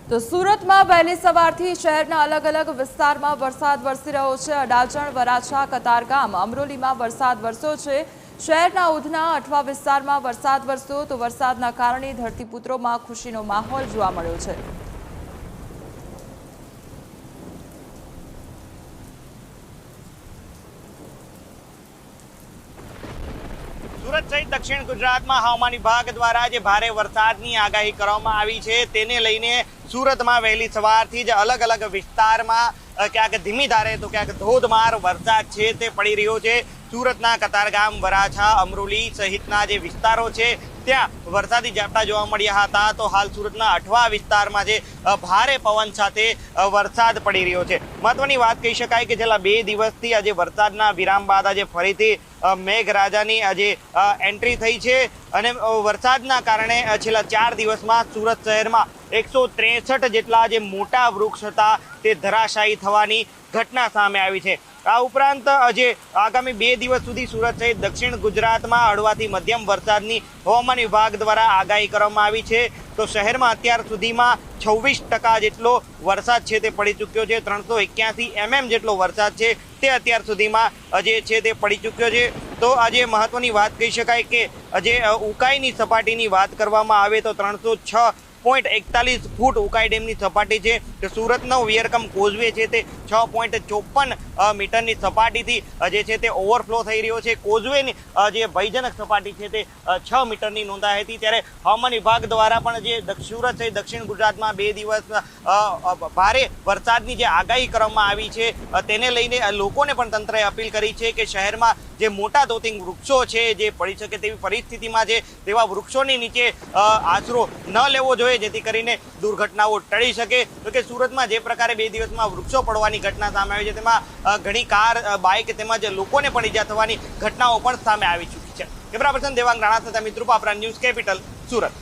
તો સુરતમાં વહેલી સવારથી શહેરના અલગ અલગ વિસ્તારમાં વરસાદ વરસી રહ્યો છે। અડાજણ, વરાછા, કતારગામ, અમરોલીમાં વરસાદ વરસ્યો છે। શહેરના ઉધના, અઠવા વિસ્તારમાં વરસાદ વરસ્યો તો વરસાદના કારણે ધરતીપુત્રોમાં ખુશીનો માહોલ જોવા મળ્યો છે। સુરત સહિત દક્ષિણ ગુજરાતમાં હવામાન વિભાગ દ્વારા જે ભારે વરસાદની આગાહી કરવામાં આવી છે તેને લઈને સુરતમાં વહેલી સવારથી જ અલગ અલગ વિસ્તારમાં ક્યાંક ધીમી ધારે તો ક્યાંક ધોધમાર વરસાદ છે તે પડી રહ્યો છે। સુરતના કતારગામ, વરાછા, અમરોલી સહિતના જે વિસ્તારો છે ત્યાં વરસાદી ઝાપટા જોવા મળ્યા હતા। તો હાલ સુરતના અઠવા વિસ્તારમાં જે ભારે પવન સાથે વરસાદ પડી રહ્યો છે। મહત્વની વાત કહી શકાય કે છેલ્લા 2 દિવસથી આજે વરસાદના વિરામ બાદ આજે ફરીથી મેઘરાજાની આજે એન્ટ્રી થઈ છે અને વરસાદના કારણે છેલ્લા 4 દિવસમાં સુરત શહેરમાં 163 જેટલા જે મોટા વૃક્ષ હતા તે ધરાશાયી થવાની ઘટના સામે આવી છે। આ ઉપરાંત જે આગામી 2 દિવસ સુધી સુરત સહિત દક્ષિણ ગુજરાતમાં હળવાથી મધ્યમ વરસાદની હવામાન વિભાગ દ્વારા આગાહી કરવામાં આવી છે। તો શહેરમાં અત્યાર સુધીમાં 26% જેટલો વરસાદ છે તે પડી ચૂક્યો છે। 381 mm જેટલો વરસાદ છે તે અત્યાર સુધીમાં જે છે તે પડી ચૂક્યો છે। તો આજે મહત્વની વાત કહી શકાય કે જે ઉકાઈની સપાટીની વાત કરવામાં આવે તો 306.41 ફૂટ ઉકાઈ ડેમની સપાટી છે। તો સુરતનો વિયરકમ કોઝવે છે તે 6.54 મીટરની સપાટીથી જે છે તે ઓવરફ્લો થઈ રહ્યો છે। કોઝવેની જે ભયજનક સપાટી છે તે 6 મીટરની નોંધાઈ હતી। ત્યારે હવામાન વિભાગ દ્વારા પણ જે સુરત સહિત દક્ષિણ ગુજરાતમાં 2 દિવસ ભારે વરસાદની જે આગાહી કરવામાં આવી છે તેને લઈને લોકોને પણ તંત્રએ અપીલ કરી છે કે શહેરમાં જે મોટા ધોતિંગ વૃક્ષો છે જે પડી શકે તેવી પરિસ્થિતિમાં છે તેવા વૃક્ષોની નીચે આશરો ન લેવો જોઈએ જેથી કરીને દુર્ઘટનાઓ ટળી શકે। તો કે સુરતમાં જે પ્રકારે 2 દિવસમાં વૃક્ષો પડવાની ઘટના સામે આવી છે તેમાં ઘણી કાર, બાઇક તેમજ લોકોને પણ ઈજા થવાની ઘટનાઓ પણ સામે આવી ચૂકી છે। કેમેરા પર્સન દેવાંગ રાણા સાથે મિત્રો પાપરા, ન્યૂઝ કેપિટલ, સુરત।